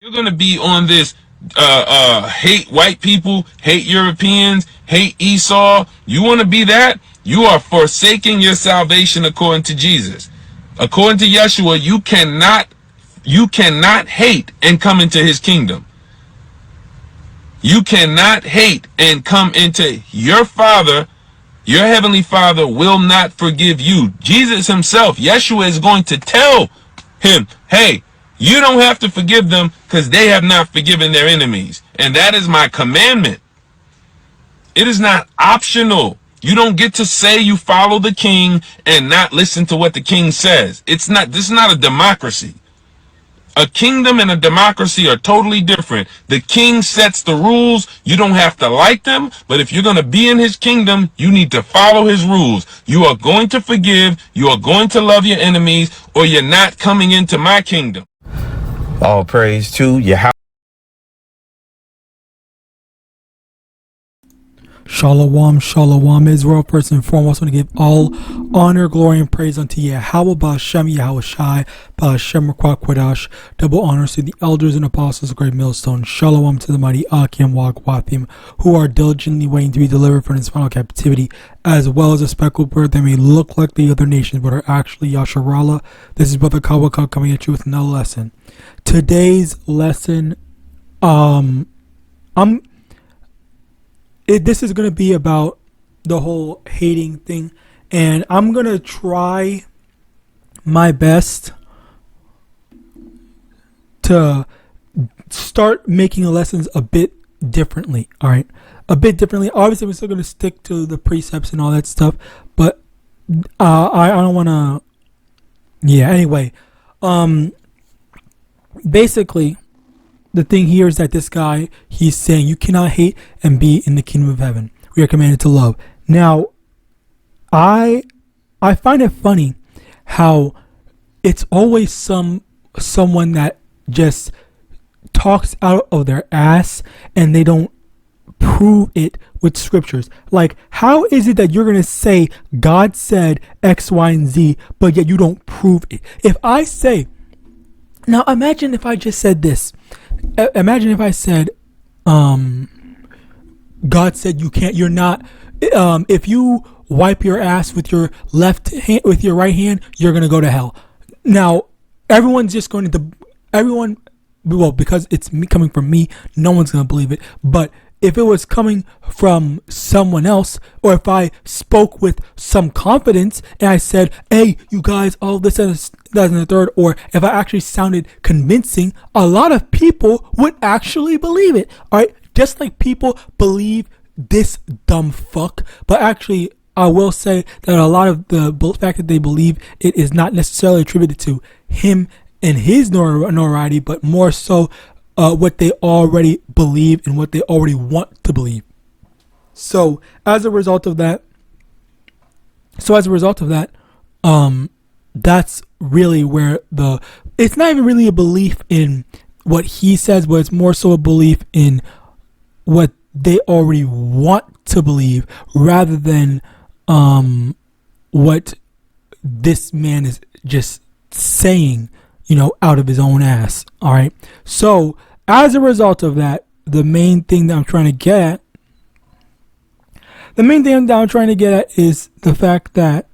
You're going to be on this hate white people, hate Europeans, hate Esau. You want to be that? You are forsaking your salvation according to Jesus. According to Yeshua, you cannot hate and come into his kingdom. You cannot hate and come into your Father. Your heavenly Father will not forgive you. Jesus himself, Yeshua, is going to tell him, hey, you don't have to forgive them because they have not forgiven their enemies. And that is my commandment. It is not optional. You don't get to say you follow the king and not listen to what the king says. This is not a democracy. A kingdom and a democracy are totally different. The king sets the rules. You don't have to like them, but if you're going to be in his kingdom, you need to follow his rules. You are going to forgive, you are going to love your enemies, or you're not coming into my kingdom. All praise to Yahweh. Shalom, shalom, Israel. First and foremost, I want to give all honor, glory, and praise unto Yahawah, Ba'ashem, YAHAWASHI, Ba'ashem, Rakwah Kwadash. Double honors to the elders and apostles of Great Millstone. Shalom to the mighty Akim, Wagwathim, who are diligently waiting to be delivered from this final captivity, as well as a speckled bird that may look like the other nations, but are actually Yasharallah. This is Brother Kawaka coming at you with another lesson. Today's lesson, this is going to be about the whole hating thing, and I'm going to try my best to start making the lessons a bit differently. All right, a bit differently. Obviously, we're still going to stick to the precepts and all that stuff, but I don't want to. Yeah. Anyway, basically, the thing here is that this guy, he's saying you cannot hate and be in the kingdom of heaven. We are commanded to love. Now, I find it funny how it's always someone that just talks out of their ass and they don't prove it with scriptures. Like, how is it that you're going to say God said X, Y, and Z, but yet you don't prove it? If I say, now imagine if I just said this. Imagine if I said, God said you can't, you're not, if you wipe your ass with your left hand, with your right hand, you're going to go to hell. Now, everyone's just going to, well, because it's me coming from me, no one's going to believe it. But if it was coming from someone else, or if I spoke with some confidence and I said, hey, you guys, all this and that and the third, or if I actually sounded convincing, a lot of people would actually believe it. All right. Just like people believe this dumb fuck. But actually, I will say that a lot of the fact that they believe it is not necessarily attributed to him and his notoriety, but more so what they already believe and what they already want to believe. So as a result of that, that's really where it's not even really a belief in what he says, but it's more so a belief in what they already want to believe, rather than what this man is just saying, out of his own ass. All right. So as a result of that, the main thing that I'm trying to get at is the fact that,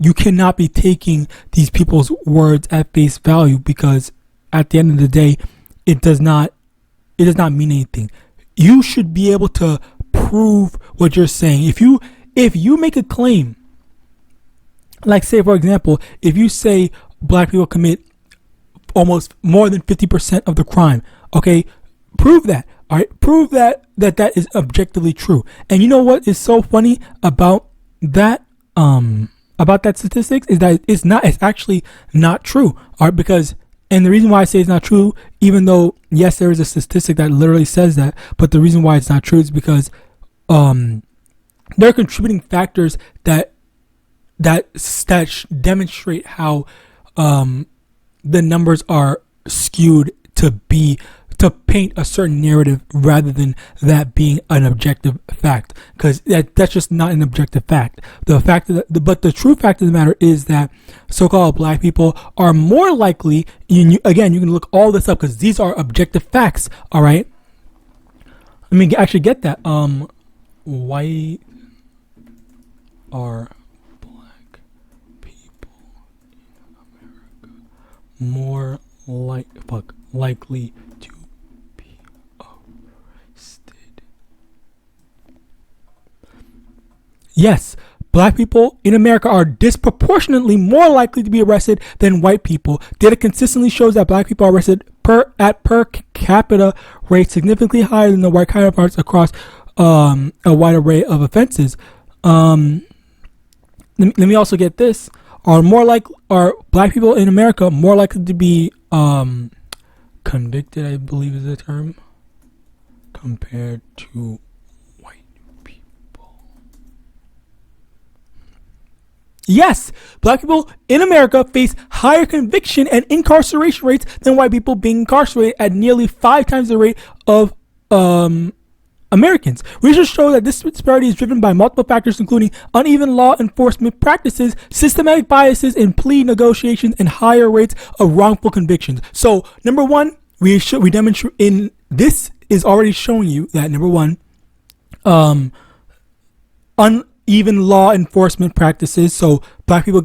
you cannot be taking these people's words at face value, because at the end of the day, it does not mean anything. You should be able to prove what you're saying. If you make a claim, like, say, for example, if you say black people commit almost more than 50% of the crime, okay, prove that. All right, prove that is objectively true. And you know what is so funny about that statistics is that it's actually not true. All right, because, and the reason why I say it's not true, even though yes, there is a statistic that literally says that, but the reason why it's not true is because there are contributing factors that demonstrate how the numbers are skewed to to paint a certain narrative rather than that being an objective fact, because that's just not an objective fact. But the true fact of the matter is that so-called black people are more likely. Again, you can look all this up because these are objective facts. All right. Let me actually get that. Why are black people in America more likely to be arrested? Yes, black people in America are disproportionately more likely to be arrested than white people. Data consistently shows that black people are arrested at per capita rate significantly higher than the white counterparts across a wide array of offenses. Let me also get this. Are black people in America more likely to be convicted, I believe is the term, compared to white people? Yes, black people in America face higher conviction and incarceration rates than white people, being incarcerated at nearly 5 times the rate of Americans. Research shows that this disparity is driven by multiple factors, including uneven law enforcement practices, systematic biases in plea negotiations, and higher rates of wrongful convictions. So, number one, we demonstrate in this is already showing you that number one, uneven law enforcement practices. So, black people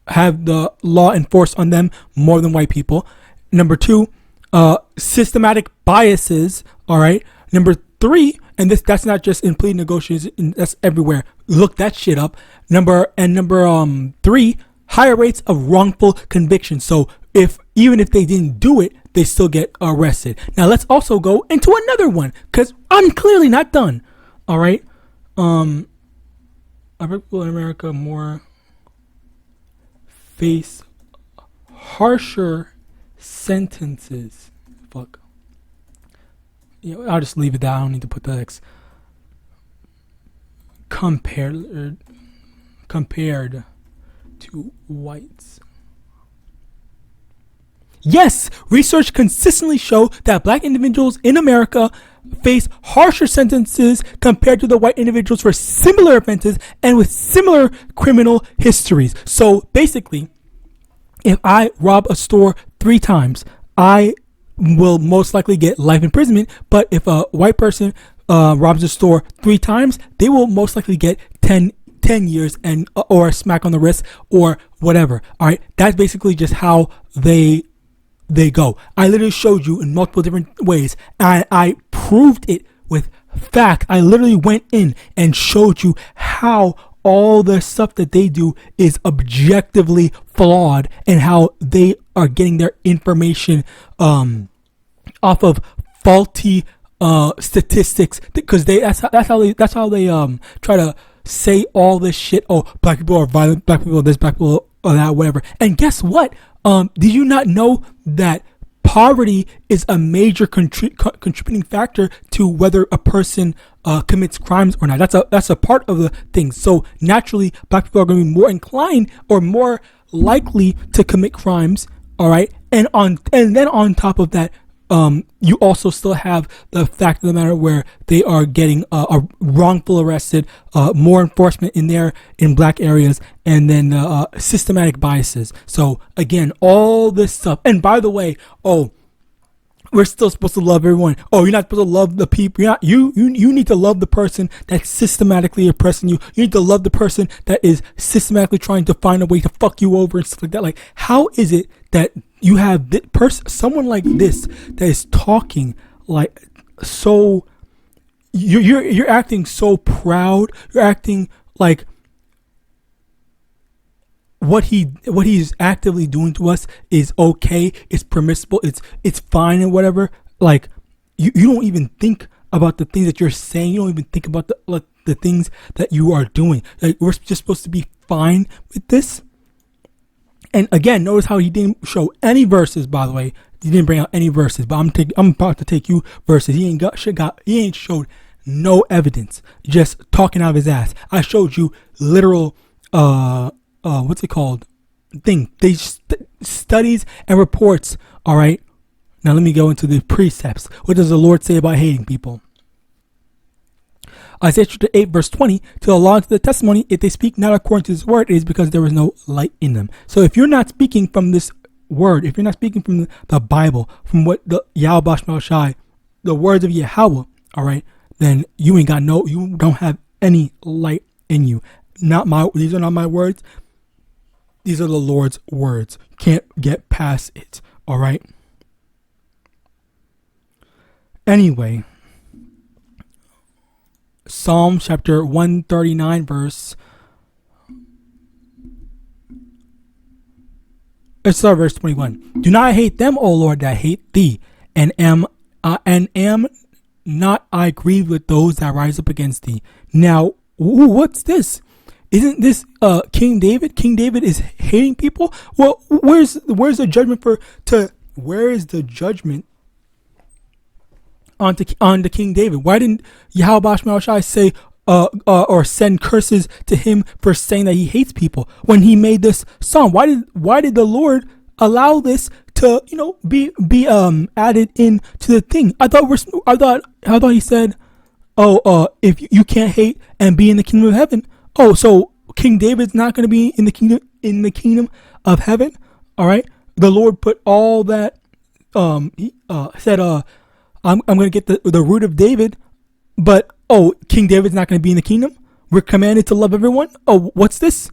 have the law enforced on them more than white people. Number two, systematic biases. All right. Number 3, and that's not just in plea negotiations, that's everywhere. Look that shit up. Number 3, higher rates of wrongful conviction. So even if they didn't do it, they still get arrested. Now let's also go into another one, because I'm clearly not done. All right. Are people in America more face harsher sentences? Fuck. I'll just leave it there. I don't need to put the X. Compared to whites. Yes, research consistently show that black individuals in America face harsher sentences compared to the white individuals for similar offenses and with similar criminal histories. So basically, if I rob a store 3 times, I will most likely get life imprisonment. But if a white person robs a store 3 times, they will most likely get 10 years and or a smack on the wrist or whatever. All right, that's basically just how they go. I literally showed you in multiple different ways, and I proved it with fact. I literally went in and showed you how all the stuff that they do is objectively flawed and how they are getting their information off of faulty statistics, because that's how they try to say all this shit. Oh, black people are violent, black people are this, black people are that, whatever. And guess what? Did you not know that poverty is a major contributing factor to whether a person commits crimes or not? That's a part of the thing. So naturally, black people are going to be more inclined or more likely to commit crimes. All right, and then on top of that, you also still have the fact of the matter where they are getting a wrongful arrested, more enforcement in black areas, and then systematic biases. So again, all this stuff. And by the way, we're still supposed to love everyone. Oh, you're not supposed to love the people. You need to love the person that's systematically oppressing you. You need to love the person that is systematically trying to find a way to fuck you over and stuff like that. Like, how is it that you have someone like this that is talking like so? You're acting so proud. You're acting like what he's actively doing to us is okay, it's permissible, it's fine and whatever. Like you don't even think about the things that you're saying. You don't even think about the things that you are doing. Like, we're just supposed to be fine with this. And again, notice how he didn't show any verses. By the way, he didn't bring out any verses. But I'm about to take you verses. He ain't showed no evidence. Just talking out of his ass. I showed you literal what's it called? Studies and reports. All right. Now let me go into the precepts. What does the Lord say about hating people? Isaiah chapter 8 verse 20, to the law and to the testimony, if they speak not according to this word, it is because there is no light in them. So if you're not speaking from this word, if you're not speaking from the Bible, from what the YAHAWAH, the words of Yahweh, all right, then you don't have any light in you. These are not my words. These are the Lord's words. You can't get past it, all right? Anyway, Psalm chapter 139 verse 21. Do not hate them, O Lord, that hate thee, and am not I grieved with those that rise up against thee. Now, what's this? Isn't this King David? King David is hating people. Well, where's the judgment where is the judgment on to King David? Why didn't Yahawadah say or send curses to him for saying that he hates people when he made this psalm? Why did the Lord allow this to be added in to the thing? I thought he said, if you can't hate and be in the kingdom of heaven. Oh, so King David's not going to be in the kingdom of heaven. All right, the Lord put all that. He said, I'm going to get the root of David, but King David's not going to be in the kingdom. We're commanded to love everyone. Oh, what's this?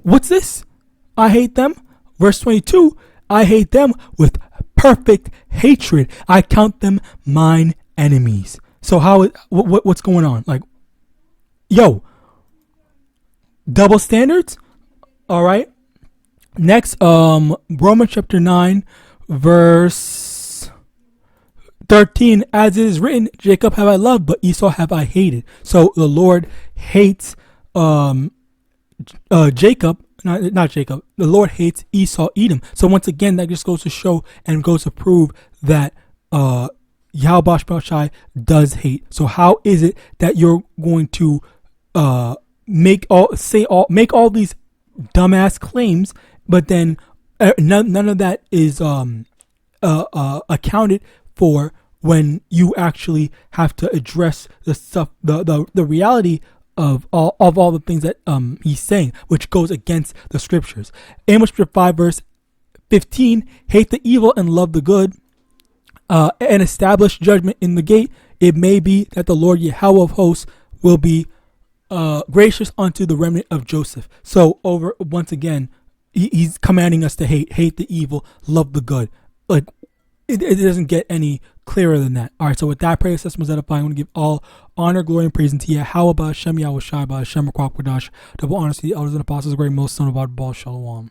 What's this? I hate them. Verse 22. I hate them with perfect hatred. I count them mine enemies. So what's going on? Like, double standards. All right. Next, Romans chapter 9, verse 13. As it is written, Jacob have I loved, but Esau have I hated. So the Lord hates Jacob. Not Jacob. The Lord hates Esau, Edom. So once again, that just goes to show and goes to prove that Yahawadah does hate. So how is it that you're going to make all these dumbass claims, but then none of that is accounted for when you actually have to address the stuff, the reality of all the things that he's saying, which goes against the scriptures. Amos chapter 5 verse 15, hate the evil and love the good, and establish judgment in the gate. It may be that the Lord Yahweh of hosts will be gracious unto the remnant of Joseph. So once again, he's commanding us to hate the evil, love the good. Like, it doesn't get any clearer than that. All right, so with that, prayer assessment was edifying. I want to give all honor, glory, and praise unto Yahawah, Hashem, Yahawashi, Hashem, Kwadash, double honor to the elders and apostles, the great most son of God, Shalom.